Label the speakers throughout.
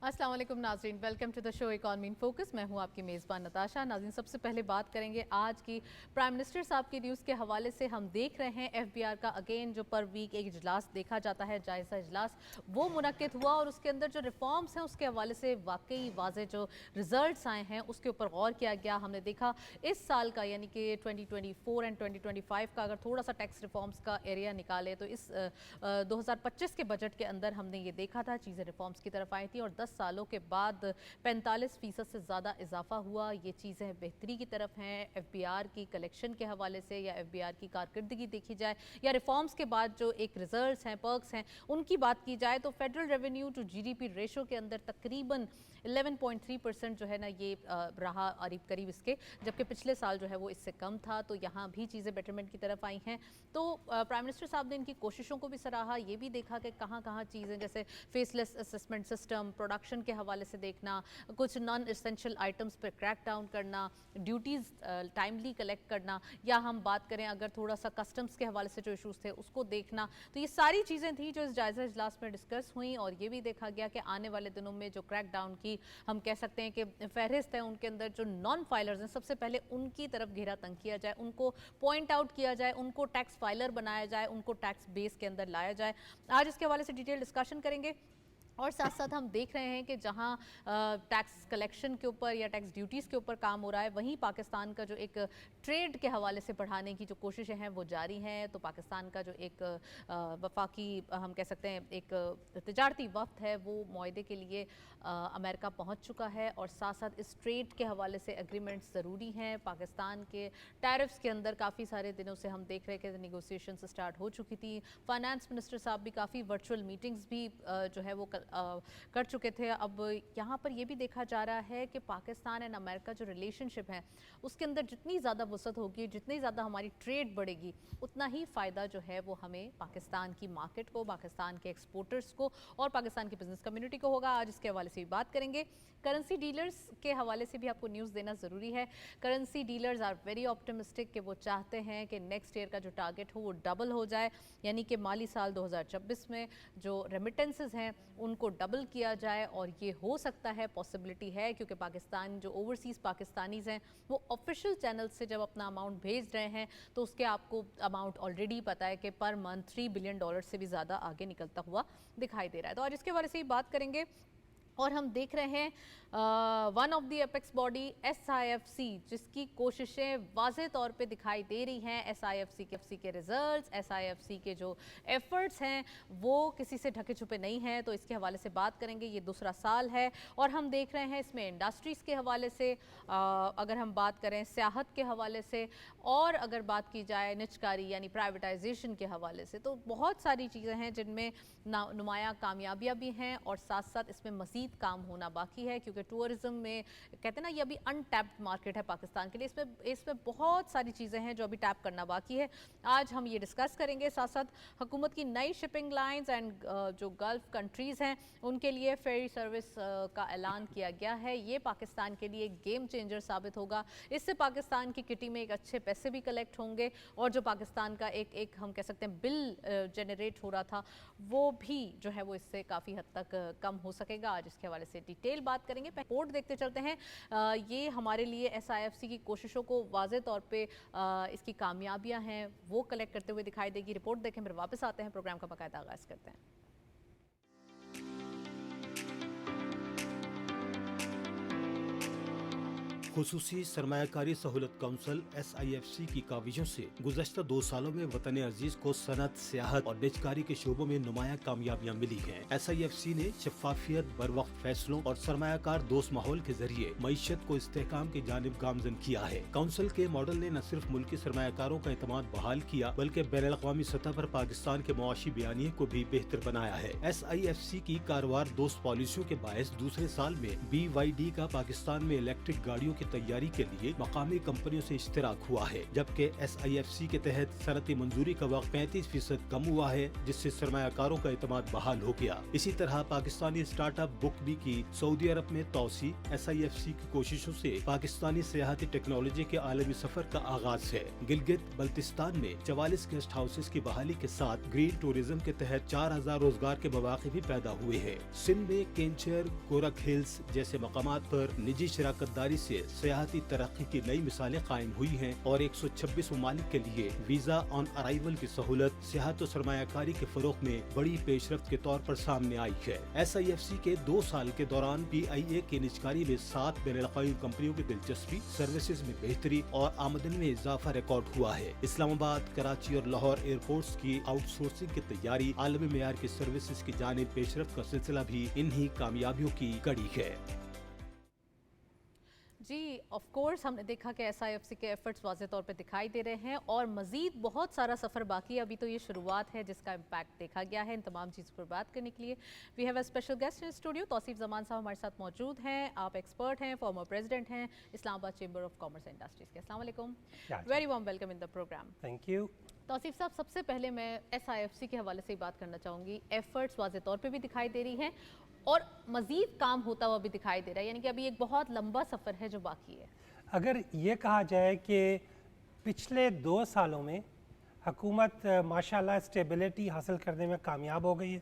Speaker 1: अस्सलाम वालेकुम नाज़रीन, welcome to the show economy in focus. मैं हूं आपकी मेज़बान नताशा। नाज़रीन, सबसे पहले बात करेंगे आज की प्राइम मिनिस्टर साहब की न्यूज़ के हवाले से। हम देख रहे हैं एफबीआर का अगेन जो पर वीक एक इजलास देखा जाता है, जायज़ा इजलास, वो मुनक्किद हुआ और उसके अंदर जो रिफॉर्म्स हैं उसके हवाले से वाकई वाज़े जो रिजल्ट्स आए हैं उसके ऊपर गौर किया गया। हमने देखा इस साल का यानी कि 2024 एंड 2025 का अगर थोड़ा सा टैक्स रिफॉर्म्स का एरिया निकाले तो इस 2025 के बजट के अंदर हमने ये देखा था चीज़ें रिफॉर्म्स की तरफ आई थी और 10 सालों के बाद 45% से ज़्यादा इजाफा हुआ। ये चीज़ें बेहतरी की तरफ हैं। एफबीआर की कलेक्शन के हवाले से या एफबीआर की कारकर्दगी देखी जाए या रिफॉर्म्स के बाद जो एक रिजल्ट्स हैं, पर्क्स हैं, उनकी बात की जाए तो federal revenue to GDP ratio के अंदर तकरीबन 11.3% जो है ना ये रहा करीब इसके, जबकि पिछले साल जो है वो इससे कम था। तो यहाँ भी चीज़ें बेटरमेंट की तरफ आई हैं। तो प्राइम मिनिस्टर साहब ने इनकी कोशिशों को भी सराहा, ये भी देखा कि कहाँ कहाँ चीज़ें जैसे फेसलेस असेसमेंट सिस्टम, प्रोडक्शन के हवाले से देखना, कुछ नॉन एसेंशियल आइटम्स पर क्रैक डाउन करना, ड्यूटीज़ टाइमली कलेक्ट करना, या हम बात करें अगर थोड़ा सा कस्टम्स के हवाले से जो इशूज़ थे उसको देखना। तो ये सारी चीज़ें थी जो इस जायज़ा इजलास में डिस्कस हुई और ये भी देखा गया कि आने वाले दिनों में जो क्रैक डाउन की हम कह सकते हैं कि फहरिस्त है, उनके अंदर जो नॉन फाइलर्स हैं सबसे पहले उनकी तरफ घेरा तंग किया जाए, उनको पॉइंट आउट किया जाए, उनको टैक्स फाइलर बनाया जाए, उनको टैक्स बेस के अंदर लाया जाए। आज इसके हवाले से डिटेल डिस्कशन करेंगे और साथ साथ हम देख रहे हैं कि जहां टैक्स कलेक्शन के ऊपर या टैक्स ड्यूटीज़ के ऊपर काम हो रहा है, वहीं पाकिस्तान का जो एक ट्रेड के हवाले से बढ़ाने की जो कोशिशें हैं वो जारी हैं। तो पाकिस्तान का जो एक वफाकी हम कह सकते हैं एक तिजारती वफ्द है वो मुआहदे के लिए अमेरिका पहुंच चुका है और साथ साथ इस ट्रेड के हवाले से एग्रीमेंट्स ज़रूरी हैं। पाकिस्तान के टैरिफ्स के अंदर काफ़ी सारे दिनों से हम देख रहे हैं कि निगोसिएशंस स्टार्ट हो चुकी थी। फाइनेंस मिनिस्टर साहब भी काफ़ी वर्चुअल मीटिंग्स भी जो है वो कर चुके थे। अब यहाँ पर यह भी देखा जा रहा है कि पाकिस्तान एंड अमेरिका जो रिलेशनशिप है उसके अंदर जितनी ज़्यादा वसअत होगी, जितनी ज़्यादा हमारी ट्रेड बढ़ेगी, उतना ही फ़ायदा जो है वो हमें पाकिस्तान की मार्केट को, पाकिस्तान के एक्सपोर्टर्स को और पाकिस्तान की बिजनेस कम्युनिटी को होगा। आज इसके हवाले से भी बात करेंगे। करेंसी डीलर्स के हवाले से भी आपको न्यूज़ देना ज़रूरी है। Currency dealers are very optimistic कि वो चाहते हैं कि नेक्स्ट ईयर का जो टारगेट हो वो डबल हो जाए, यानी कि माली साल 2026 में जो रेमिटेंसेस हैं उनको डबल किया जाए। और ये हो सकता है, पॉसिबिलिटी है, क्योंकि पाकिस्तान जो ओवरसीज़ पाकिस्तानीज़ हैं वो ऑफिशियल चैनल से जब अपना अमाउंट भेज रहे हैं तो उसके आपको अमाउंट ऑलरेडी पता है कि पर मंथ $3 बिलियन से भी ज़्यादा आगे निकलता हुआ दिखाई दे रहा है। तो आज इसके बारे से ही बात करेंगे और हम देख रहे हैं one of the apex body SIFC जिसकी कोशिशें वाज़े तौर पे दिखाई दे रही हैं। SIFC के रिजल्ट्स, SIFC के जो एफर्ट्स हैं वो किसी से ढके छुपे नहीं हैं। तो इसके हवाले से बात करेंगे। ये दूसरा साल है और हम देख रहे हैं इसमें इंडस्ट्रीज़ के हवाले से, अगर हम बात करें सियाहत के हवाले से, और अगर बात की जाए निजकारी यानी प्राइवेटाइजेशन के हवाले से, तो बहुत सारी चीज़ें हैं जिनमें नुमाया कामयाबियाँ भी हैं और साथ साथ इसमें मज़ीद काम होना बाकी है, क्योंकि टूरिज्म में कहते हैं ना ये अभी अनटैप्ड मार्केट है पाकिस्तान के लिए। इसमें बहुत सारी चीज़ें हैं जो अभी टैप करना बाकी है। आज हम ये डिस्कस करेंगे। साथ साथ हुकूमत की नई शिपिंग लाइंस एंड जो गल्फ कंट्रीज़ हैं उनके लिए फेरी सर्विस का ऐलान किया गया है। ये पाकिस्तान के लिए एक गेम चेंजर साबित होगा। इससे पाकिस्तान की किटी में एक अच्छे पैसे भी कलेक्ट होंगे और जो पाकिस्तान का एक हम कह सकते हैं बिल जनरेट हो रहा था वो भी जो है वो इससे काफ़ी हद तक कम हो सकेगा। आज इसके हवाले से डिटेल बात करेंगे। रिपोर्ट देखते चलते हैं। ये हमारे लिए SIFC की कोशिशों को वाज़े तौर पे इसकी कामयाबियां हैं वो कलेक्ट करते हुए दिखाई देगी। रिपोर्ट देखें, फिर वापस आते हैं, प्रोग्राम का बाकायदा आगाज़ करते हैं।
Speaker 2: खुसूसी सरमायाकारी सहूलत काउंसिल SIFC की काविशों से गुज़श्ता 2 सालों में वतन अजीज को सनत, सियाहत और निजकारी के शोबों में नुमाया कामयाबियाँ मिली हैं। SIFC ने शफाफियत, बर वक्त फैसलों और सरमायाकार दोस्त माहौल के जरिए मईशत को इस्तेहकाम की जानिब गामजन किया है। काउंसिल के मॉडल ने न सिर्फ मुल्की सरमायाकारों का एतमाद बहाल किया बल्कि बैनुल-अक़वामी सतह पर पाकिस्तान के मुआशी बयानिए को भी बेहतर बनाया है। SIFC की कारवार दोस्त पॉलिसियों के बायस दूसरे साल में BYD का पाकिस्तान में इलेक्ट्रिक गाड़ियों की की तैयारी के लिए मकामी कंपनियों से इश्तराक हुआ है, जबकि SIFC के तहत सनती मंजूरी का वक्त 35% कम हुआ है, जिससे सरमायाकारों का एतमाद बहाल हो गया। इसी तरह पाकिस्तानी स्टार्टअप बुक बी की सऊदी अरब में तोसी SIFC की कोशिशों से पाकिस्तानी सियाहती टेक्नोलॉजी के आलमी सफर का आगाज है। गिलगित बल्तिस्तान में 44 गेस्ट हाउसेस की बहाली के साथ ग्रीन टूरिज्म के तहत 4000 रोजगार के मौके भी पैदा हुए हैं। सिंध में केंचर, गोरख हिल्स जैसे मकामात पर निजी शराकतदारी से सियाहती तरक्की की नई मिसालें कायम हुई हैं और 126 ममालिक के लिए वीजा ऑन अराइवल की सहूलत सियाहत और सरमायाकारी के फरोग में बड़ी पेशरफ्त के तौर पर सामने आई है। SIFC के 2 साल के दौरान PIA की निजकारी में 7 बैनुल-अक़वामी कंपनियों की दिलचस्पी, सर्विसेज में बेहतरी और आमदनी में इजाफा रिकॉर्ड हुआ है। इस्लामाबाद, कराची और लाहौर एयरपोर्ट्स की आउटसोर्सिंग की तैयारी, आलमी मेयार की सर्विसेज की जानिब पेशरफ्त का सिलसिला भी इन्हीं कामयाबियों की कड़ी है।
Speaker 1: जी, ऑफ कोर्स हमने देखा कि SIFC के एफर्ट्स वाज़े तौर पे दिखाई दे रहे हैं और मज़ीद बहुत सारा सफ़र बाकी है। अभी तो ये शुरुआत है जिसका इम्पैक्ट देखा गया है। इन तमाम चीज़ों पर बात करने के लिए we have a special guest in studio. Tauseef Zaman साहब हमारे साथ मौजूद हैं। आप एक्सपर्ट हैं, फॉर्मर प्रेसिडेंट हैं Islamabad chamber of commerce and industries के। अस्सलाम वालेकुम, very warm welcome in the program.
Speaker 3: Thank you.
Speaker 1: Tauseef साहब, सबसे पहले मैं SIFC के हवाले से ही बात करना चाहूँगी। एफर्ट्स वाज़े तौर पे भी दिखाई दे रही हैं और मज़ीद काम होता हुआ भी दिखाई दे रहा है, यानी कि अभी एक बहुत लंबा सफ़र है जो बाकी है।
Speaker 3: अगर ये कहा जाए कि पिछले 2 सालों में हुकूमत माशाल्लाह स्टेबिलिटी हासिल करने में कामयाब हो गई है,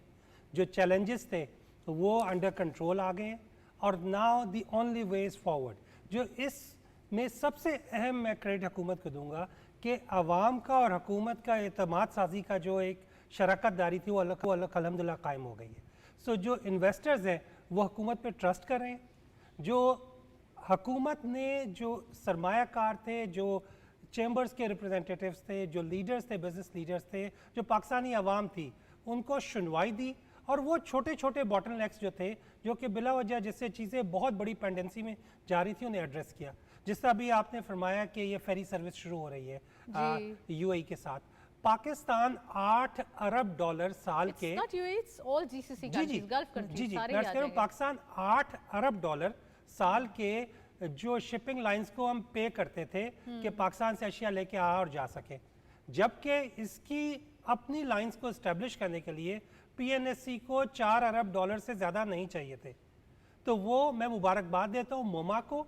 Speaker 3: जो चैलेंजेस थे वो अंडर कंट्रोल आ गए हैं और now the only way is forward. जो इसमें सबसे अहम मैं क्रेडिट हुकूमत को दूंगा कि आवाम का और हुकूमत का एतमाद साजी का जो एक शराकत दारी थी वो अल्हम्दुलिल्लाह कायम हो गई है। सो जो इन्वेस्टर्स हैं वो हुकूमत पे ट्रस्ट कर रहे हैं। जो हुकूमत ने जो सरमायाकार थे, जो चैम्बर्स के रिप्रेजेंटेटिव्स थे, जो लीडर्स थे, बिजनेस लीडर्स थे, जो पाकिस्तानी आवाम थी, उनको सुनवाई दी और वो छोटे छोटे बॉटलनेक्स जो थे, जो कि बिला वजह जिससे चीज़ें बहुत बड़ी पेंडेंसी में जा रही थी, उन्हें एड्रेस किया। जिस तरह अभी आपने फरमाया कि ये फेरी सर्विस शुरू हो रही है UAE के साथ। पाकिस्तान $8 अरब साल के पाकिस्तान $8 अरब साल के जो शिपिंग लाइंस को हम पे करते थे कि पाकिस्तान से अशिया लेके आ और जा सके, जबकि इसकी अपनी लाइंस को इस्टेब्लिश करने के लिए PNSC को $4 अरब से ज़्यादा नहीं चाहिए थे। तो वो मैं मुबारकबाद देता हूँ मोमा को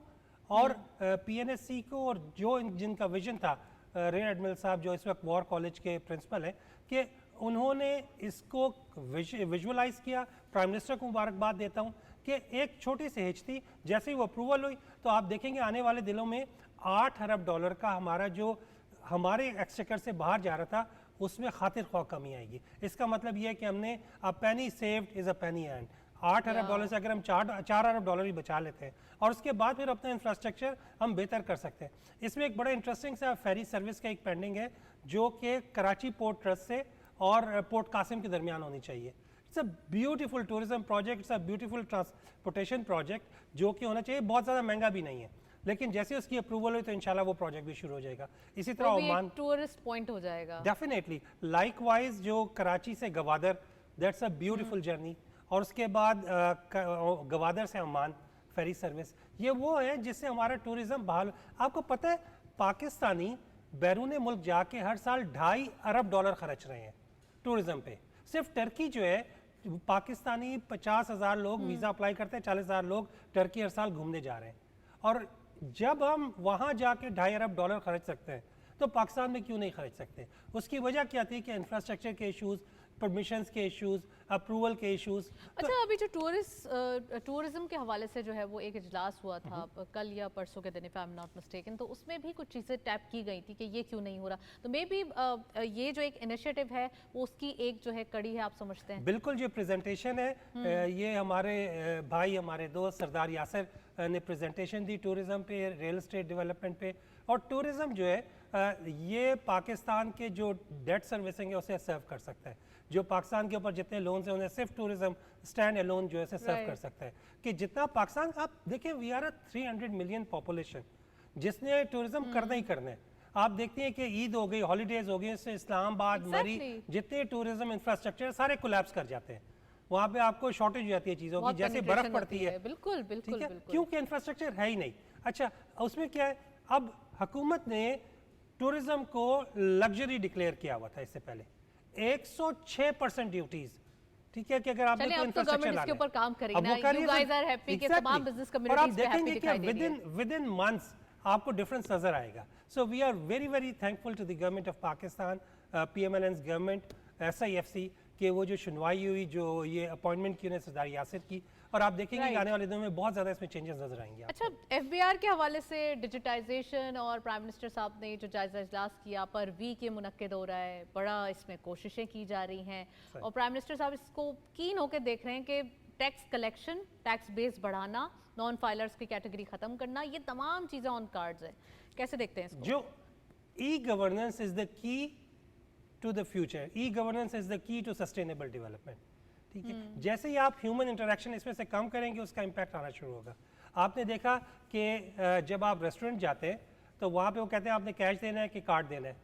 Speaker 3: और PNSC को, और जो जिनका विजन था रेयर एडमिरल साहब जो इस वक्त वॉर कॉलेज के प्रिंसिपल हैं, कि उन्होंने इसको विजुअलाइज किया। प्राइम मिनिस्टर को मुबारकबाद देता हूँ कि एक छोटी सी हिच थी, जैसे ही वो अप्रूवल हुई तो आप देखेंगे आने वाले दिनों में $8 अरब का हमारा जो हमारे एक्सचेकर से बाहर जा रहा था उसमें खातिर ख्वाह कमी आएगी। इसका मतलब ये है कि हमने a penny saved is a penny earned. $8 अरब से अगर हम $4 अरब ही बचा लेते हैं और उसके बाद फिर अपना इंफ्रास्ट्रक्चर हम बेहतर कर सकते हैं। इसमें एक बड़ा इंटरेस्टिंग सा फेरी सर्विस का एक पेंडिंग है जो कि कराची पोर्ट ट्रस्ट से और पोर्ट कासिम के दरमियान होनी चाहिए। It's a beautiful tourism project, it's a beautiful transportation project जो कि होना चाहिए। बहुत ज़्यादा महंगा भी नहीं है, लेकिन जैसे उसकी अप्रूवल हुई तो इंशाल्लाह वो प्रोजेक्ट भी शुरू हो जाएगा। इसी तरह ओमान
Speaker 1: टूरिस्ट पॉइंट हो जाएगा
Speaker 3: डेफिनेटली। लाइकवाइज जो कराची से Gwadar, that's a beautiful journey, और उसके बाद गवादर से ओमान फेरी सर्विस, ये वो है जिससे हमारा टूरिज्म बहाल। आपको पता है पाकिस्तानी बैरून मुल्क जाके हर साल $2.5 अरब खर्च रहे हैं टूरिज्म पे। सिर्फ टर्की जो है, पाकिस्तानी 50,000 लोग वीज़ा अप्लाई करते हैं, 40,000 लोग टर्की हर साल घूमने जा रहे हैं। और जब हम वहाँ जाके $2.5 अरब खर्च सकते हैं तो पाकिस्तान में क्यों नहीं खर्च सकते? उसकी वजह क्या थी कि इंफ्रास्ट्रक्चर के इश्यूज़, परमिशंस के इश्यूज़, अप्रूवल के इश्यूज़।
Speaker 1: अच्छा, अभी जो टूरिज्म के हवाले से जो है वो एक इजलास हुआ था कल या परसों के दिन, if I am not mistaken, तो उसमें भी कुछ चीज़ें टैप की गई थी कि ये क्यों नहीं हो रहा। तो मे बी ये जो एक इनिशिएटिव है वो उसकी एक जो है कड़ी है, आप समझते हैं?
Speaker 3: बिल्कुल, जो प्रेजेंटेशन है ये हमारे भाई, हमारे दोस्त सरदार यासर ने प्रेजेंटेशन दी टूरिज्म पे, रियल एस्टेट डेवलपमेंट पे। और टूरिज्म जो है ये पाकिस्तान के जो डेट सर्विसिंग है उसे सर्व कर सकता है। जो पाकिस्तान के ऊपर जितने लोन्स हैं उन्हें सिर्फ टूरिज्म स्टैंड अलोन जो है सर्व कर सकता है। कि जितना पाकिस्तान, आप देखिए we are a 300 million population जिसने टूरिज्म करना ही करना है। आप देखते हैं कि ईद हो गई, हॉलीडेज हो गई, इससे इस्लामाबाद, मरी, जितने टूरिज्म इंफ्रास्ट्रक्चर सारे कोलैप्स कर जाते हैं। वहाँ पे आपको शॉर्टेज हो जाती है चीज़ों की, जैसे बर्फ पड़ती है।
Speaker 1: बिल्कुल बिल्कुल,
Speaker 3: क्योंकि इंफ्रास्ट्रक्चर है ही नहीं। अच्छा, उसमें क्या है, अब हुकूमत ने टूरिज्म को लग्जरी डिक्लेयर किया हुआ था इससे पहले 106% ड्यूटीज, ठीक है, कि अगर आपने
Speaker 1: चलिए,
Speaker 3: कोई
Speaker 1: अब तो
Speaker 3: इंफ्रास्ट्रक्चर
Speaker 1: गवर्नमेंट इसके
Speaker 3: लाना
Speaker 1: ऊपर काम करेगी
Speaker 3: अब
Speaker 1: ना,
Speaker 3: वो कर रही
Speaker 1: you
Speaker 3: है,
Speaker 1: guys are happy कि
Speaker 3: exactly.
Speaker 1: तमाम business
Speaker 3: और आप
Speaker 1: communities पे happy
Speaker 3: देखेंगे कि
Speaker 1: दिखाई दे रही है।
Speaker 3: विदिन मंथ्स आपको डिफरेंस नजर आएगा। So we are very very thankful to the government of Pakistan, PMLN's government, SIFC कि वो जो सुनवाई हुई, जो ये अपॉइंटमेंट की उन्हें सरदार यासिर की, और आप देखेंगे कि आने वाले दिनों में बहुत ज़्यादा इसमें चेंजेस नजर आएंगे आपको।
Speaker 1: अच्छा, FBR के हवाले से डिजिटाइजेशन और प्राइम मिनिस्टर साहब ने जो जायजा इजलास किया पर वीक ये मुनक्किद हो रहा है, बड़ा इसमें कोशिशें की जा रही हैं और प्राइम मिनिस्टर साहब इसको कीन होकर देख रहे हैं कि टैक्स कलेक्शन, टैक्स बेस बढ़ाना, नॉन फाइलर्स की कैटेगरी ख़त्म करना, ये तमाम चीज़ें ऑन कार्ड्स हैं। कैसे देखते हैं इसको?
Speaker 3: जो e governance is the key to the future, e governance is the key to sustainable development, ठीक है। जैसे ही आप ह्यूमन इंटरेक्शन इसमें से कम करेंगे उसका इम्पैक्ट आना शुरू होगा। आपने देखा कि जब आप रेस्टोरेंट जाते हैं तो वहाँ पे वो कहते हैं आपने कैश देना है कि कार्ड देना है,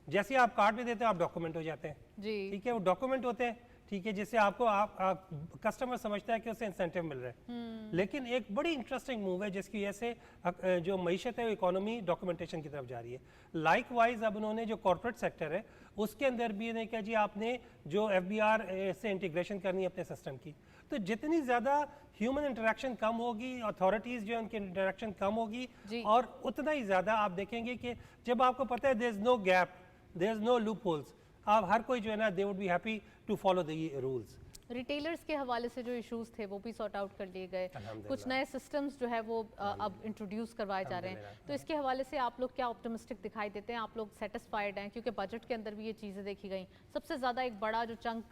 Speaker 3: जैसे ही आप कार्ड में देते हैं आप डॉक्यूमेंट हो जाते हैं,
Speaker 1: जी,
Speaker 3: ठीक है, वो डॉक्यूमेंट होते हैं, ठीक है, जिससे आपको आप कस्टमर समझता है कि उससे इंसेंटिव मिल रहा है। लेकिन एक बड़ी इंटरेस्टिंग मूव है जिसकी वजह से जो मईशत है, इकोनॉमी डॉक्यूमेंटेशन की तरफ जा रही है। लाइक वाइज अब उन्होंने जो कॉर्पोरेट सेक्टर है उसके अंदर भी ने कहा जी आपने जो FBR से इंटीग्रेशन करनी है अपने सिस्टम की, तो जितनी ज़्यादा ह्यूमन इंटरेक्शन कम होगी, अथॉरिटीज़ जो है उनकी इंटरेक्शन कम होगी, और उतना ही ज़्यादा आप देखेंगे कि जब आपको पता है there is no gap, there is no loopholes, आप हर कोई जो है ना they would be happy to follow the rules.
Speaker 1: Retailers के हवाले से जो इश्यूज थे वो भी सॉर्ट आउट कर लिए गए, कुछ नए सिस्टम्स जो है वो अब इंट्रोड्यूस करवाए जा रहे हैं, तो इसके हवाले से आप लोग क्या ऑप्टिमिस्टिक दिखाई देते हैं? आप लोग सेटिस्फाइड हैं? क्योंकि बजट के अंदर भी ये चीज़ें देखी गई, सबसे ज़्यादा एक बड़ा जो चंक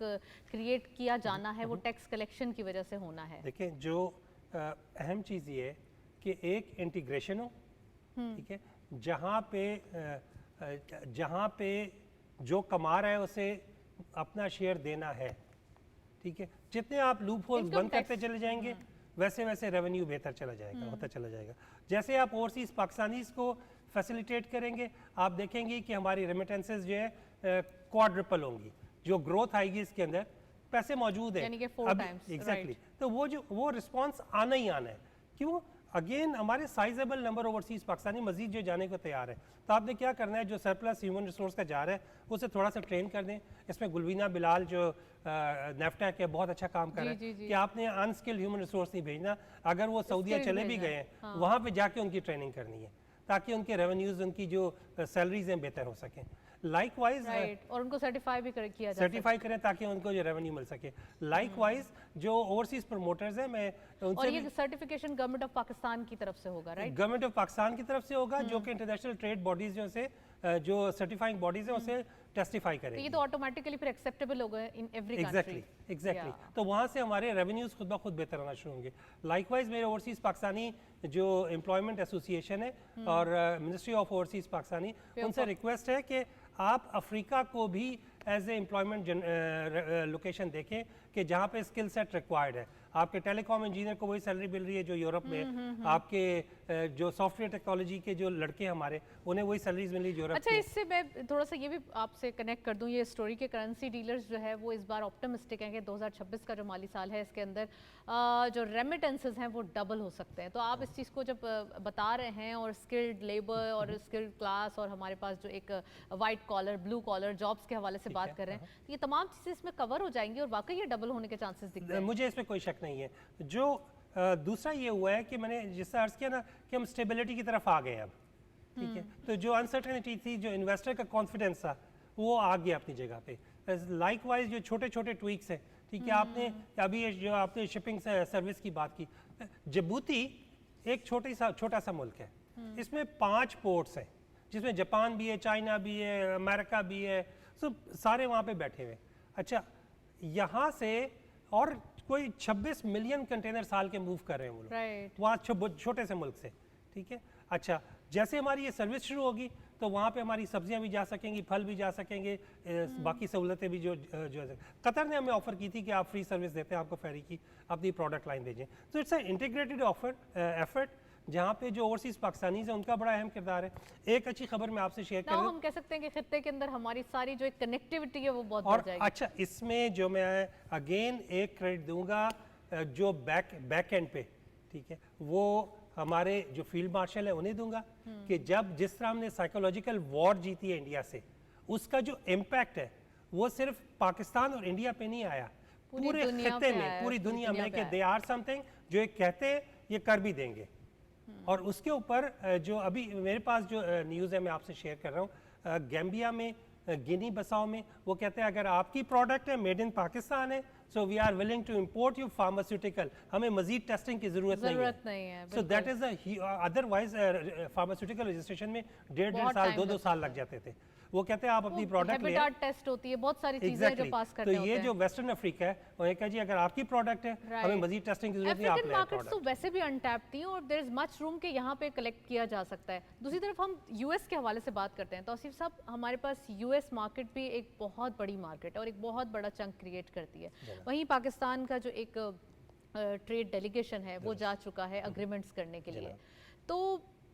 Speaker 1: क्रिएट किया जाना है वो टैक्स कलेक्शन की वजह से होना है।
Speaker 3: देखिए, जो अहम चीज़ ये है कि एक इंटीग्रेशन हो, ठीक है, जहाँ पे जो कमा रहा है उसे अपना शेयर देना है, ठीक है। जितने आप लूप होल्स बंद करते चले जाएंगे वैसे वैसे रेवेन्यू बेहतर चला जाएगा, होता चला जाएगा। जैसे आप ओवरसीज पाकिस्तानीज को फैसिलिटेट करेंगे, आप देखेंगे कि हमारी रेमिटेंसेस जो है क्वाड्रिपल होंगी, जो ग्रोथ आएगी इसके अंदर, पैसे मौजूद है,
Speaker 1: यानी कि 4 times,
Speaker 3: एग्जैक्टली। तो वो रिस्पॉन्स आना ही आना है। क्यों? अगेन हमारे साइजेबल नंबर ओवरसीज पाकिस्तानी मजीद जो जाने को तैयार है, तो आपने क्या करना है, जो सरप्लस ह्यूमन रिसोर्स का जा रहा है उसे थोड़ा सा ट्रेन कर दें। इसमें गुलवीना बिलाल जो नेफ्टैक है बहुत अच्छा काम कर रहा है कि आपने अनस्किल्ड ह्यूमन रिसोर्स नहीं भेजना, अगर वो सऊदीया चले भी गए हैं वहाँ पे जाके उनकी ट्रेनिंग करनी है ताकि उनके रेवेन्यूज, उनकी जो सैलरीज हैं बेहतर हो सकें। लाइकवाइज
Speaker 1: और उनको सर्टिफाई भी किया जा
Speaker 3: सर्टिफाई करें ताकि उनको जो रेवेन्यू मिल सके। लाइकवाइज जो ओवरसीज प्रमोटर्स हैं, मैं
Speaker 1: और ये सर्टिफिकेशन गवर्नमेंट ऑफ पाकिस्तान की तरफ से होगा, राइट?
Speaker 3: गवर्नमेंट ऑफ पाकिस्तान की तरफ से होगा, जो कि इंटरनेशनल ट्रेड बॉडीज जो सर्टिफाइंग बॉडीज हैं उसे टेस्टिफाई करेंगे।
Speaker 1: तो ये तो ऑटोमेटिकली फिर एक्सेप्टेबल होगा इन एवरी कंट्री।
Speaker 3: एग्जैक्टली। तो वहाँ से हमारे रेवेन्यूज खुद ब खुद बेहतर होना शुरू होंगे। लाइकवाइज मेरे ओवरसीज पाकिस्तानी जो एम्प्लॉयमेंट एसोसिएशन है और मिनिस्ट्री ऑफ ओवरसीज पाकिस्तानी, उनसे रिक्वेस्ट है कि आप अफ्रीका को भी एज ए एम्प्लॉयमेंट लोकेशन देखें कि जहाँ पे स्किल सेट रिक्वायर्ड है। आपके टेलीकॉम इंजीनियर को वही सैलरी मिल रही है जो यूरोप में, आपके जो सॉफ्टवेयर टेक्नोलॉजी के जो लड़के हमारे, उन्हें वही सैलरीज मिल रही है यूरोप।
Speaker 1: अच्छा, इससे मैं थोड़ा सा ये भी आपसे कनेक्ट कर दूं, ये स्टोरी के करेंसी डीलर्स जो है वो इस बार ऑप्टिमिस्टिक हैं कि 2026 का जो माली साल है इसके अंदर जो रेमिटेंसेस हैं वो डबल हो सकते हैं। तो आप इस चीज़ को जब बता रहे हैं और स्किल्ड लेबर और स्किल्ड क्लास और हमारे पास जो एक white collar, blue collar jobs के हवाले से बात कर रहे हैं, तो ये तमाम चीज़ें इसमें कवर हो जाएंगी और वाकई ये डबल होने के चांसेस दिखते हैं।
Speaker 3: मुझे इसमें कोई शक नहीं है। जो दूसरा ये हुआ है कि मैंने जिससे अर्ज किया ना कि हम स्टेबिलिटी की तरफ आ गए अब, ठीक है। तो जो अनसर्टेनिटी थी, जो इन्वेस्टर का कॉन्फिडेंस था, वो आ गया अपनी जगह पे। लाइकवाइज जो छोटे छोटे ट्वीक्स हैं, ठीक है, आपने अभी जो आपने शिपिंग सर्विस की बात की, जिबूती एक छोटा सा मुल्क है, इसमें 5 पोर्ट्स हैं जिसमें जापान भी है, चाइना भी है, अमेरिका भी है, सब सारे वहाँ पे बैठे हुए। अच्छा, यहाँ से और कोई 26 मिलियन कंटेनर साल के मूव कर रहे हैं वो लोग, वहाँ छोटे से मुल्क से, ठीक है। अच्छा, जैसे हमारी ये सर्विस शुरू होगी तो वहाँ पे हमारी सब्जियाँ भी जा सकेंगी, फल भी जा सकेंगे, बाकी सहूलतें भी जो कतर ने हमें ऑफर की थी कि आप फ्री सर्विस देते हैं आपको फेरी की, अपनी प्रोडक्ट लाइन भेजें। तो इट्स इंटीग्रेटेड एफर्ट जहाँ पे जो ओवरसीज पाकिस्तानीज हैं उनका बड़ा अहम किरदार है। एक अच्छी खबर मैं आपसे शेयर करूँ,
Speaker 1: हम कह सकते हैं कि खित्ते के अंदर हमारी सारी जो एक कनेक्टिविटी है वो बहुत
Speaker 3: और
Speaker 1: बढ़ जाएगी।
Speaker 3: अच्छा, इसमें जो मैं अगेन एक क्रेडिट दूंगा जो बैक एंड पे, ठीक है, वो हमारे जो फील्ड मार्शल है उन्हें दूंगा कि जब जिस तरह हमने साइकोलॉजिकल वॉर जीती है इंडिया से, उसका जो इम्पैक्ट है वो सिर्फ पाकिस्तान और इंडिया पे नहीं आया, पूरे खित्ते में, पूरी दुनिया में, कि दे आर समथिंग जो एक कहते हैं ये कर भी देंगे। और उसके ऊपर जो अभी मेरे पास जो न्यूज़ है मैं आपसे शेयर कर रहा हूँ, गैम्बिया में, गिनी बसाओ में, वो कहते हैं अगर आपकी प्रोडक्ट है मेड इन पाकिस्तान है, so we are willing to import you pharmaceutical, हमें मजीद टेस्टिंग की जरूरत नहीं है। So that is otherwise pharmaceutical registration में 1.5 साल 2 साल लग जाते थे। वो कहते हैं आप अपनी प्रोडक्ट ले,
Speaker 1: टेस्ट होती है, बहुत सारी चीजें जो पास करते
Speaker 3: तो ये जो वेस्टर्न अफ्रीका है वो कहा जी अगर आपकी प्रोडक्ट है हमें मजीद टेस्टिंग की जरूरत नहीं, आप
Speaker 1: मार्केट्स तो वैसे भी अनटैप्ड थी और देयर इज मच रूम के यहाँ पे कलेक्ट किया जा सकता है। दूसरी तरफ हम यूएस के हवाले से बात करते हैं, तौसीफ साहब, हमारे पास यूएस मार्केट भी एक बहुत बड़ी मार्केट है और एक बहुत बड़ा चंक क्रिएट करती है। वहीं पाकिस्तान का जो एक ट्रेड डेलीगेशन है वो जा चुका है अग्रीमेंट्स करने के लिए। तो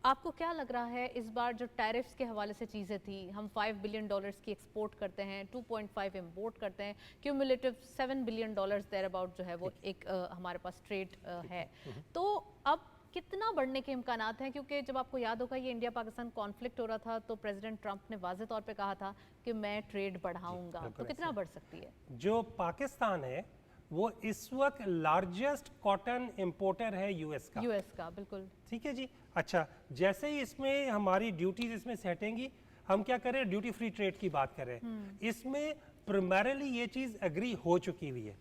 Speaker 1: आपको क्या लग रहा है इस बार जो टैरिफ्स के हवाले से चीज़ें थी, हम $5 बिलियन की एक्सपोर्ट करते हैं, 2.5 इंपोर्ट करते हैं, क्यूमुलेटिव $7 बिलियन देयर अबाउट जो है वो एक हमारे पास ट्रेड है, तो अब कितना बढ़ने के इम्कानात हैं? क्योंकि जब आपको याद होगा ये इंडिया पाकिस्तान कॉन्फ्लिक्ट हो रहा था तो प्रेसिडेंट ट्रंप ने वाज़े तौर पे कहा था कि मैं ट्रेड बढ़ाऊंगा, तो कितना बढ़ सकती है?
Speaker 3: जो पाकिस्तान है वो इस वक्त लार्जेस्ट कॉटन इंपोर्टर है यूएस का,
Speaker 1: बिल्कुल
Speaker 3: ठीक है जी। अच्छा, जैसे ही इसमें हमारी ड्यूटीज इसमें सेटेंगी, हम क्या करें, ड्यूटी फ्री ट्रेड की बात करें, इसमें प्राइमरीली ये चीज़ एग्री हो चुकी हुई है।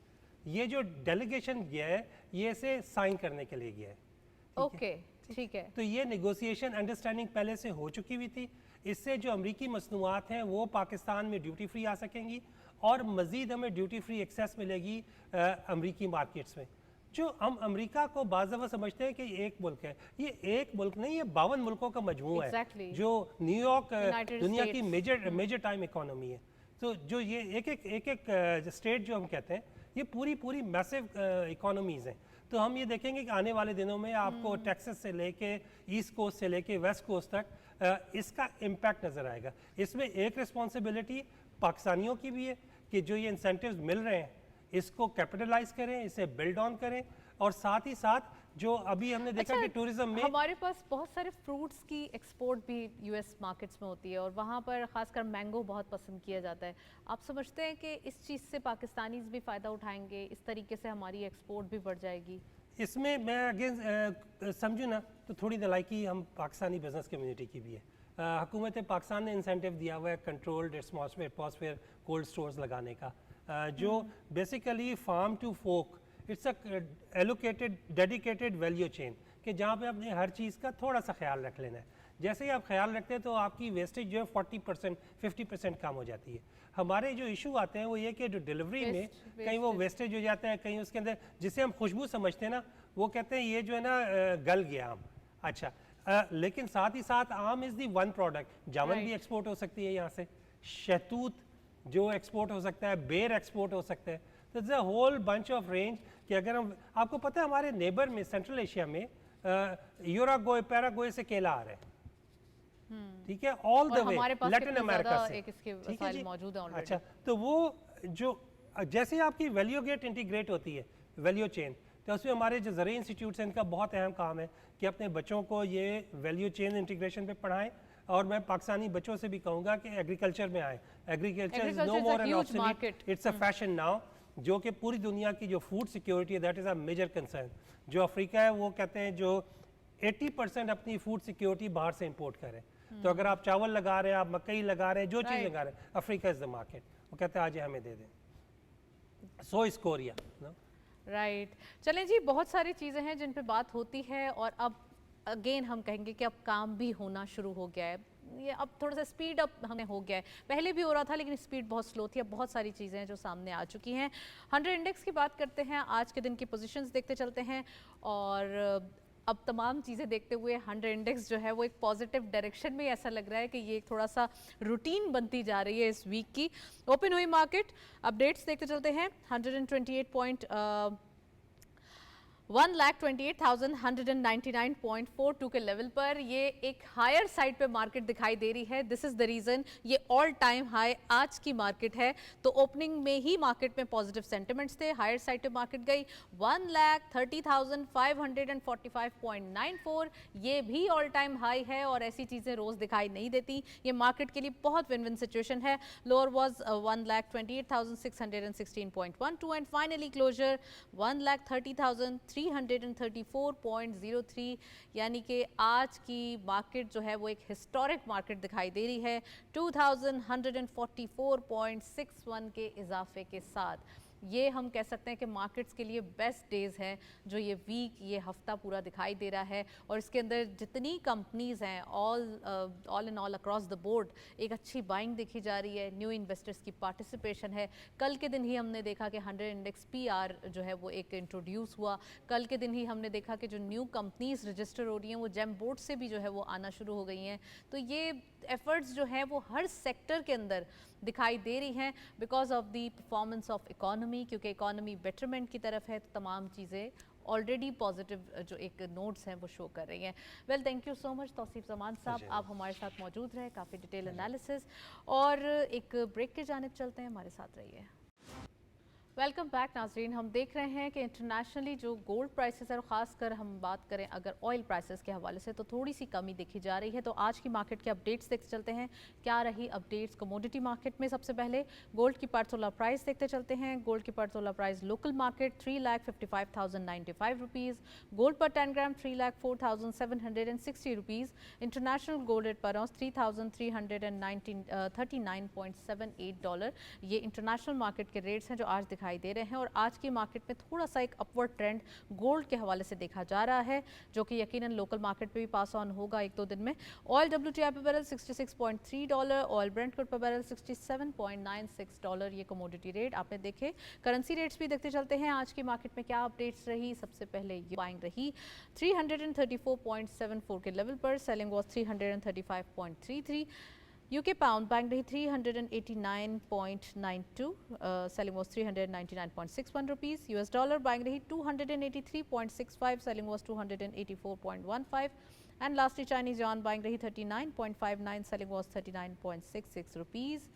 Speaker 3: ये जो डेलीगेशन गया है ये इसे साइन करने के लिए गया है,
Speaker 1: ओके, ठीक है।
Speaker 3: तो ये नेगोशिएशन अंडरस्टैंडिंग पहले से हो चुकी हुई थी। इससे जो अमरीकी मसनूआत हैं वो पाकिस्तान में ड्यूटी फ्री आ सकेंगी और मज़ीद हमें ड्यूटी फ्री एक्सेस मिलेगी अमरीकी मार्केट्स में। जो हम अमेरिका को बाज़ दफ़ा समझते हैं कि एक मुल्क है, ये एक मुल्क नहीं, ये 52 मुल्कों का मजमू है, जो न्यूयॉर्क दुनिया की मेजर टाइम इकोनॉमी है। तो जो ये एक स्टेट जो हम कहते हैं ये पूरी मैसिव इकोनॉमीज़ हैं। तो हम ये देखेंगे कि आने वाले दिनों में आपको टेक्सास से लेके ईस्ट कोस्ट से लेके वेस्ट कोस्ट तक इसका इम्पैक्ट नज़र आएगा। इसमें एक रिस्पॉन्सिबिलिटी पाकिस्तानियों की भी है कि जो ये इंसेंटिव्स मिल रहे हैं इसको कैपिटलाइज करें, इसे बिल्ड ऑन करें, और साथ ही साथ जो अभी हमने देखा कि टूरिज्म में
Speaker 1: हमारे पास बहुत सारे फ्रूट्स की एक्सपोर्ट भी यूएस मार्केट्स में होती है और वहाँ पर खासकर मैंगो बहुत पसंद किया जाता है। आप समझते हैं कि इस चीज़ से पाकिस्तानीज भी फ़ायदा उठाएंगे, इस तरीके से हमारी एक्सपोर्ट भी बढ़ जाएगी?
Speaker 3: इसमें मैं अगेन समझूँ ना तो थोड़ी नलायकी हम पाकिस्तानी बिजनेस कम्युनिटी की भी है। हुकूमत पाकिस्तान ने इंसेंटिव दिया हुआ है कंट्रोल्ड एटमॉस्फेयर कोल्ड स्टोर्स लगाने का, जो basically farm to fork, it's a allocated dedicated value chain, कि जहाँ पे आपने हर चीज़ का थोड़ा सा ख्याल रख लेना है। जैसे ही आप ख्याल रखते हैं तो आपकी वेस्टेज जो है 40% 50% कम हो जाती है। हमारे जो इशू आते हैं वो ये कि जो डिलीवरी में कहीं वो वेस्टेज हो जाता है, कहीं उसके अंदर जिसे हम खुशबू समझते हैं ना वो कहते हैं ये जो है ना गल गया आम। अच्छा, लेकिन साथ ही साथ आम इज़ दी वन प्रोडक्ट, जामुन भी एक्सपोर्ट हो सकती है यहाँ से, शहतूत जो एक्सपोर्ट हो सकता है, बेर एक्सपोर्ट हो सकता है। तो it's a whole bunch of range कि अगर हम, आपको पता है हमारे नेबर में सेंट्रल एशिया में यूरागोए पैरागोए से केला आ रहा है, ठीक है, all the way Latin America से, ठीक है जी, मौजूद है ऑलरेडी। अच्छा, तो वो जो जैसे ही आपकी वैल्यू गेट इंटीग्रेट होती है वैल्यू चेन, तो उसमें हमारे जो ज़राई इंस्टीट्यूट्स हैं इनका बहुत अहम काम है कि अपने बच्चों को ये वैल्यू चेन इंटीग्रेशन पे पढ़ाएं। और मैं पाकिस्तानी बच्चों से भी कहूँगा कि एग्रीकल्चर में आए। Agriculture is no more an obsolete, it's a fashion now, जो कि पूरी दुनिया की जो फूड सिक्योरिटी है that is a major concern. जो अफ्रीका है वो कहते हैं जो 80% अपनी फूड सिक्योरिटी बाहर से इंपोर्ट करें। तो अगर आप चावल लगा रहे हैं, आप मकई लगा रहे हैं, जो चीज़ लगा रहे हैं, अफ्रीका इज़ द मार्केट। वो कहते हैं आज हमें दे दें। So is Korea.
Speaker 1: राइट, चलें जी, बहुत सारी चीज़ें हैं जिन पे बात होती है और अब अगेन हम कहेंगे कि अब काम भी होना शुरू हो गया है। ये अब थोड़ा सा स्पीड अप हमें हो गया है, पहले भी हो रहा था लेकिन स्पीड बहुत स्लो थी। अब बहुत सारी चीज़ें हैं जो सामने आ चुकी हैं। 100 इंडेक्स की बात करते हैं, आज के दिन की पोजीशंस देखते चलते हैं और अब तमाम चीज़ें देखते हुए 100 इंडेक्स जो है वो एक पॉजिटिव डायरेक्शन में ऐसा लग रहा है कि ये एक थोड़ा सा रूटीन बनती जा रही है इस वीक की। ओपन हुई मार्केट अपडेट्स देखते चलते हैं। 128 पॉइंट 1,28,199.42 के लेवल पर ये एक हायर साइड पे मार्केट दिखाई दे रही है। दिस इज द रीजन ये ऑल टाइम हाई आज की मार्केट है। तो ओपनिंग में ही मार्केट में पॉजिटिव सेंटिमेंट्स थे, हायर साइड पे मार्केट गई 1,30,545.94, ये भी ऑल टाइम हाई है और ऐसी चीजें रोज दिखाई नहीं देती। ये मार्केट के लिए बहुत विन विन सिचुएशन है। Lower was 1,28,616.12 and finally closer 1,30,334.03, यानी कि आज की मार्केट जो है वो एक हिस्टोरिक मार्केट दिखाई दे रही है 2,144.61 के इजाफे के साथ। ये हम कह सकते हैं कि मार्केट्स के लिए बेस्ट डेज हैं जो ये वीक, ये हफ्ता पूरा दिखाई दे रहा है। और इसके अंदर जितनी कंपनीज हैं all in all across the board एक अच्छी बाइंग देखी जा रही है, न्यू इन्वेस्टर्स की पार्टिसिपेशन है। कल के दिन ही हमने देखा कि 100 इंडेक्स PR जो है वो एक इंट्रोड्यूस हुआ। कल के दिन ही हमने देखा कि जो न्यू कंपनीज रजिस्टर हो रही हैं वो जेम बोर्ड से भी जो है वो आना शुरू हो गई हैं। तो ये एफर्ट्स जो हैं वो हर सेक्टर के अंदर दिखाई दे रही हैं because of the performance of economy, क्योंकि इकोनॉमी बेटरमेंट की तरफ है। तो तमाम चीज़ें ऑलरेडी पॉजिटिव जो एक नोट्स हैं वो शो कर रही हैं। Well, thank you so much Tauseef Zaman sahab, आप हमारे साथ मौजूद रहे, काफ़ी डिटेल एनालिसिस। और एक ब्रेक की जानिब चलते हैं, हमारे साथ रहिए। वेलकम बैक नाजरीन। हम देख रहे हैं कि इंटरनेशनली जो गोल्ड प्राइसेस है, और ख़ासकर हम बात करें अगर ऑयल प्राइसेस के हवाले से, तो थोड़ी सी कमी देखी जा रही है। तो आज की मार्केट के अपडेट्स देखते चलते हैं, क्या रही अपडेट्स कमोडिटी मार्केट में। सबसे पहले गोल्ड की पर तोला प्राइस देखते चलते हैं। गोल्ड की पर तोला price local market 3,55,095 rupees, gold पर 10 ग्राम 3,04,760 रुपीज़, इंटरनेशनल गोल्ड रेट पर ऑunce 3,339.78 डॉलर। ये इंटरनेशनल मार्केट के रेट्स हैं जो आज दिखाई दे रहे हैं। और आज की मार्केट में थोड़ा सा एक अपवर्ड ट्रेंड गोल्ड के हवाले से देखा जा रहा है, जो कि यकीनन लोकल मार्केट पे भी पास ऑन होगा एक दो दिन में। ऑयल WTI पर barrel 66.3 dollar, oil Brent crude पर बैरल 67.96 डॉलर। ये कमोडिटी रेट आपने देखे। करेंसी रेट्स भी देखते चलते हैं आज की मार्केट में क्या अपडेट्स रही। सबसे पहले ये बाइंग रही 334.74 के लेवल पर, selling was 335.33। UK pound buying रही 389.92, selling was 399.61 rupees. US dollar buying रही 283.65, selling was 284.15। And lastly Chinese yuan buying रही 39.59, selling was 39.66 rupees.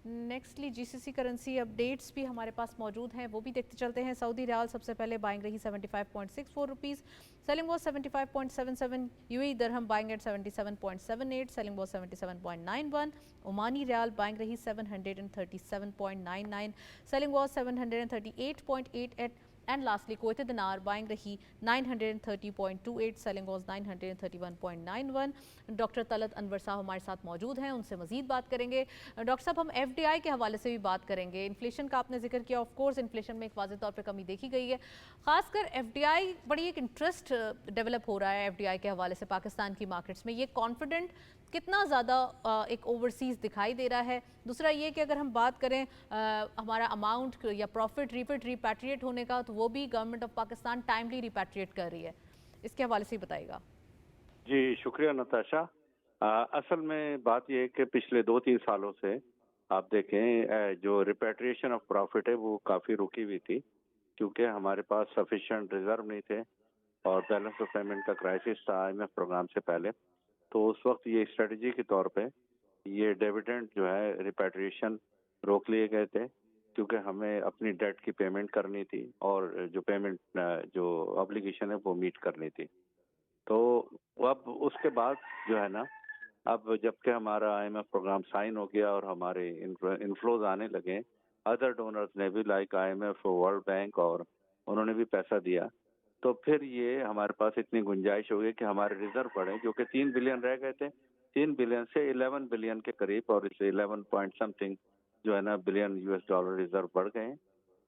Speaker 1: Nextly GCC currency updates भी हमारे पास मौजूद हैं, वो भी देखते चलते हैं। सऊदी रियाल सबसे पहले बाइंग रही 75.64 रुपीज़, सेलिंग वॉज 75.77। UAE दरहम buying at 77.78, selling was 77.91। Omani रियाल बाइंग रही 737.99, selling was 738.88। And lastly Kuwaiti दिनार बाइंग रही 930.28, selling was 931.91। Doctor Talat Anwar साहब हमारे साथ मौजूद हैं, उनसे मजीद बात करेंगे। डॉक्टर साहब, हम FDI के हवाले से भी बात करेंगे। इन्फ्लेशन का आपने जिक्र किया, ऑफ कोर्स इन्फ्लेशन में एक वाज़ेह तौर पे कमी देखी गई है। खासकर FDI बड़ी एक इंटरेस्ट डेवलप हो रहा है FDI के हवाले से पाकिस्तान की मार्केट्स में। ये कॉन्फिडेंट कितना ज़्यादा एक ओवरसीज़ दिखाई दे रहा है। दूसरा ये कि अगर हम बात करें हमारा अमाउंट या प्रॉफिट रिपैट्रिएट होने का, तो वो भी government of Pakistan timely repatriate कर रही है। इसके हवाले से बताइएगा।
Speaker 4: जी शुक्रिया नताशा। असल में बात यह है कि पिछले 2-3 सालों से आप देखें जो रिपैट्रिएशन ऑफ प्रॉफिट है वो काफ़ी रुकी हुई थी, क्योंकि हमारे पास सफिशिएंट रिजर्व नहीं थे और बैलेंस ऑफ पेमेंट का क्राइसिस था IMF प्रोग्राम से पहले। तो उस वक्त ये स्ट्रेटजी के तौर पे ये डिविडेंड जो है रिपैट्रिएशन रोक लिए गए थे, क्योंकि हमें अपनी डेट की पेमेंट करनी थी और जो पेमेंट जो ऑब्लिगेशन है वो मीट करनी थी। तो अब उसके बाद जो है ना, अब जबकि हमारा IMF प्रोग्राम साइन हो गया और हमारे इनफ्लोज आने लगे, अदर डोनर्स ने भी लाइक IMF, वर्ल्ड बैंक, और उन्होंने भी पैसा दिया, तो फिर ये हमारे पास इतनी गुंजाइश हो गई कि हमारे रिजर्व बढ़े, जो कि 3 बिलियन रह गए थे, 3 बिलियन से 11 बिलियन के करीब, और इससे 11 पॉइंट समथिंग जो है ना बिलियन US डॉलर रिजर्व बढ़ गए।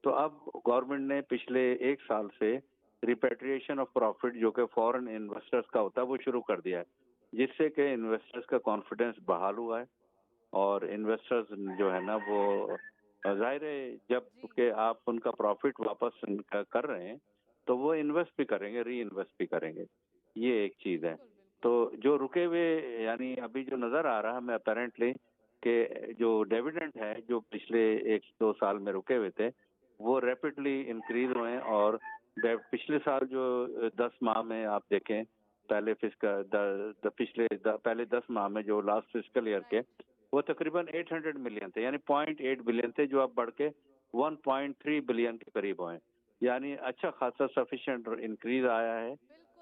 Speaker 4: तो अब गवर्नमेंट ने पिछले 1 साल से रिपैट्रिएशन ऑफ प्रॉफिट जो कि फॉरेन इन्वेस्टर्स का होता है वो शुरू कर दिया है, जिससे कि इन्वेस्टर्स का कॉन्फिडेंस बहाल हुआ है। और इन्वेस्टर्स जो है ना वो जाहिर है जब कि आप उनका प्रॉफिट वापस कर रहे हैं तो वो इन्वेस्ट भी करेंगे, री इन्वेस्ट भी करेंगे। ये एक चीज़ है। तो जो रुके हुए यानी अभी जो नज़र आ रहा है हमें अपेरेंटली कि जो डिविडेंड है जो पिछले 1-2 साल में रुके हुए थे वो रैपिडली इंक्रीज हुए और पिछले साल जो 10 माह में आप देखें, पहले पहले 10 माह में जो लास्ट फिस्कल ईयर के, वो तकरीबन 800 मिलियन थे, यानी 0.8 बिलियन थे, जो अब बढ़ के 1.3 बिलियन के करीब हुए। यानी अच्छा खासा सफिशिएंट इंक्रीज आया है।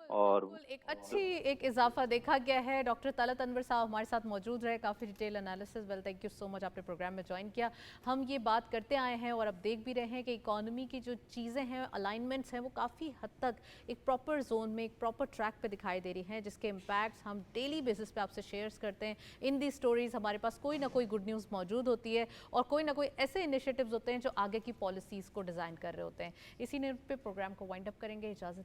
Speaker 4: और
Speaker 1: बिल्कुल एक इजाफा देखा गया है। डॉक्टर तलत अनवर साहब हमारे साथ मौजूद रहे, काफ़ी detail analysis. Well, thank you so much, आपने प्रोग्राम में ज्वाइन किया। हम ये बात करते आए हैं और अब देख भी रहे हैं कि इकोनॉमी की जो चीज़ें हैं, अलाइनमेंट्स हैं, वो काफ़ी हद तक एक प्रॉपर जोन में, एक प्रॉपर ट्रैक पे दिखाई दे रही हैं, जिसके इम्पैक्ट्स हम डेली बेसिस पे आपसे शेयर्स करते हैं। इन दी स्टोरीज हमारे पास कोई ना कोई गुड न्यूज़ मौजूद होती है और कोई ना कोई ऐसे इनिशिएटिव्स होते हैं जो आगे की पॉलिसीज़ को डिज़ाइन कर रहे होते हैं। इसी नोट पे प्रोग्राम को वाइंड अप करेंगे। इजाज़त